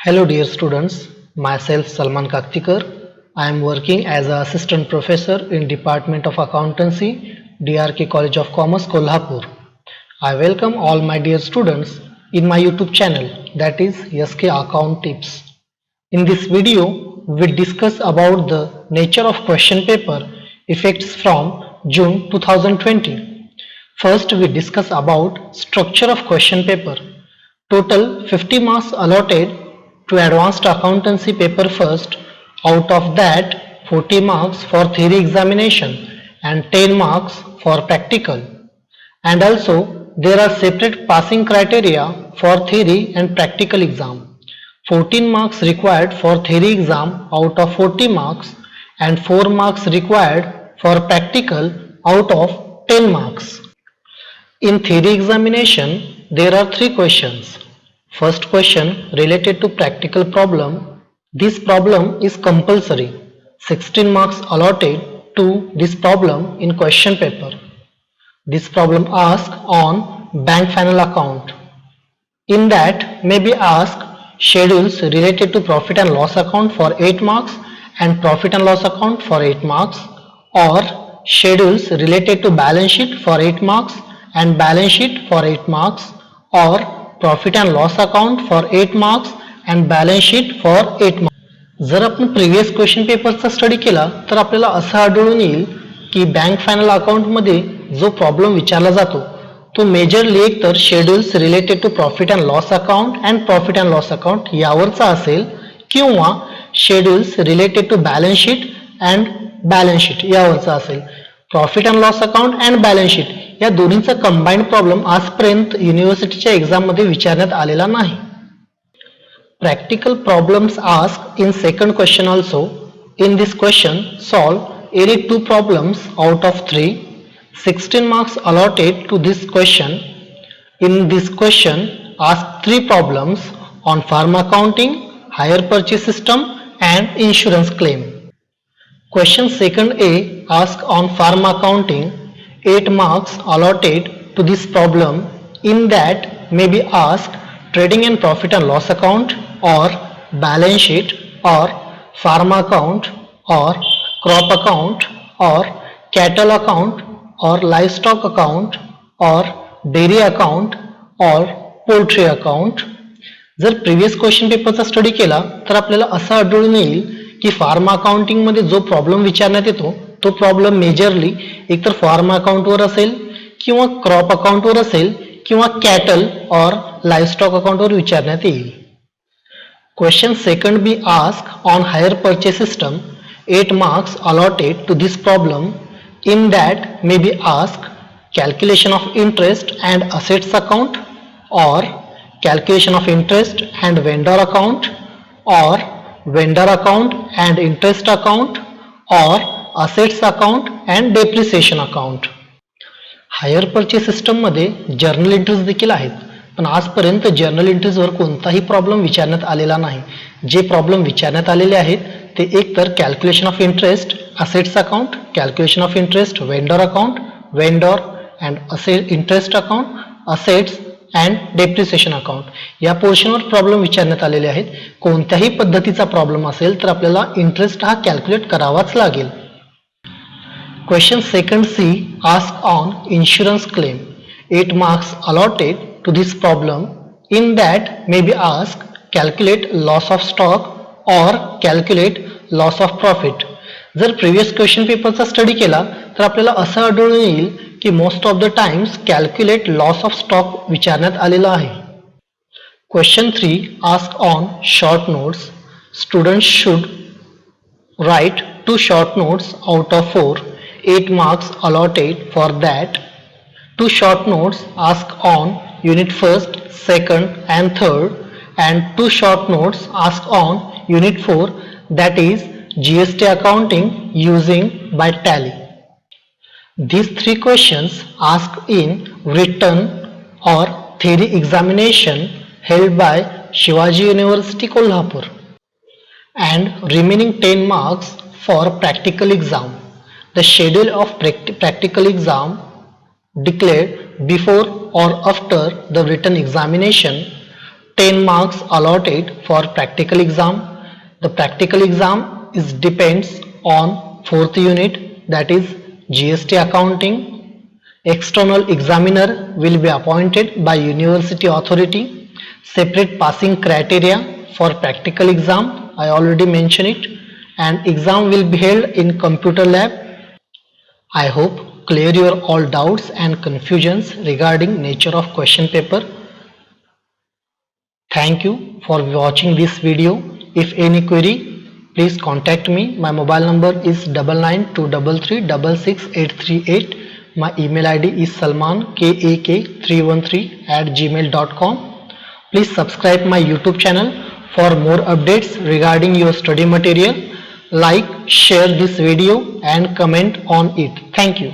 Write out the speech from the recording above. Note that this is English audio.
Hello dear students, myself Salman Kaktikar. I am working as an assistant professor in Department of Accountancy, DRK College of Commerce, Kolhapur. I welcome all my dear students in my YouTube channel, that is SK Account Tips. In this video, we discuss about the nature of question paper effects from June 2020. First, we discuss about structure of question paper. Total 50 marks allotted to advanced accountancy paper first. Out of that, 40 marks for theory examination and 10 marks for practical. And also, there are separate passing criteria for theory and practical exam. 14 marks required for theory exam out of 40 marks and 4 marks required for practical out of 10 marks. In theory examination, there are 3 questions. First question related to practical problem. This problem is compulsory. 16 marks allotted to this problem in question paper. This problem asks on bank final account. In that may be asked schedules related to profit and loss account for 8 marks and profit and loss account for 8 marks, or schedules related to balance sheet for 8 marks and balance sheet for 8 marks, or profit and loss account for 8 marks and balance sheet for 8 marks. जर आपण previous question पेपरचा study केला तर आपल्याला असं आढळून येईल की बँक फायनल अकाउंटमध्ये जो प्रॉब्लेम विचारला जातो तो मेजरली एक तर schedules related to profit and loss account and profit and loss account यावरचा असेल किंवा schedules related to balance sheet and balance sheet यावरचा असेल. Profit and loss account and balance sheet या दोन्हींचा कंबाईंड प्रॉब्लेम आजपर्यंत युनिव्हर्सिटीच्या एक्झाममध्ये विचारण्यात आलेला नाही. Practical problems asked in second question also. In this question, solve any 2 problems out of 3. 16 marks allotted to this question. In this question, ask 3 problems on farm accounting, hire purchase system and insurance claim. Question second A ask on farm accounting. 8 marks allotted to this problem. In that may be asked trading and profit and loss account, or balance sheet, or farm account, or crop account, or cattle account, or livestock account, or dairy account, or poultry account. जर previous question पेपरचा study केला तर आपल्याला असं आढळून येईल की farm accounting मध्ये जो प्रॉब्लेम विचारण्यात येतो तो प्रॉब्लेम मेजरली एकतर फार्म अकाउंटवर असेल किंवा क्रॉप अकाउंटवर असेल किंवा कॅटल और लाइवस्टॉक अकाउंटवर विचारण्यात येईल. Question second be asked on hire purchase system. 8 marks allotted to this problem. In that may be asked calculation of interest and assets account, or calculation of interest and vendor account, or vendor account and interest account, or assets account and depreciation account. Hire purchase सिस्टममध्ये journal entries देखील आहेत, पण आजपर्यंत journal एंट्रीजवर कोणताही problem विचारण्यात आलेला नाही. जे problem विचारण्यात आलेले आहेत ते एक तर calculation of interest assets account, calculation of interest vendor account, vendor and asset interest account, assets and depreciation account या पोर्शनवर प्रॉब्लेम विचारण्यात आलेले आहेत. कोणत्याही पद्धतीचा प्रॉब्लेम असेल तर आपल्याला इंटरेस्ट हा कॅल्क्युलेट करावाच लागेल. Question second C ask on insurance claim. 8 marks allotted to this problem. In that may be asked calculate loss of stock or calculate loss of profit. जर प्रीवियस क्वेश्चन पेपरचा study केला तर आपल्याला असं आढळून येईल की most of the times calculate loss of stock विचारण्यात आलेला आहे. Question 3 ask on short notes. Students should write 2 short notes out of 4. 8 marks allotted for that. 2 short notes ask on unit 1st, 2nd and 3rd, and 2 short notes ask on unit 4, that is GST accounting using by Tally. These 3 questions asked in written or theory examination held by Shivaji University Kolhapur, and remaining 10 marks for practical exam. The schedule of practical exam declared before or after the written examination 10 marks allotted for practical exam. The practical exam is depends on fourth unit, that is GST accounting. External examiner will be appointed by university authority. Separate passing criteria for practical exam, I already mentioned it, and exam will be held in computer lab. I hope clear your all doubts and confusions regarding nature of question paper. Thank you for watching this video. If any query, please contact me. My mobile number is 9923366838. My email ID is salmankak313@gmail.com. Please subscribe my YouTube channel for more updates regarding your study material. Like, share this video and comment on it. Thank you.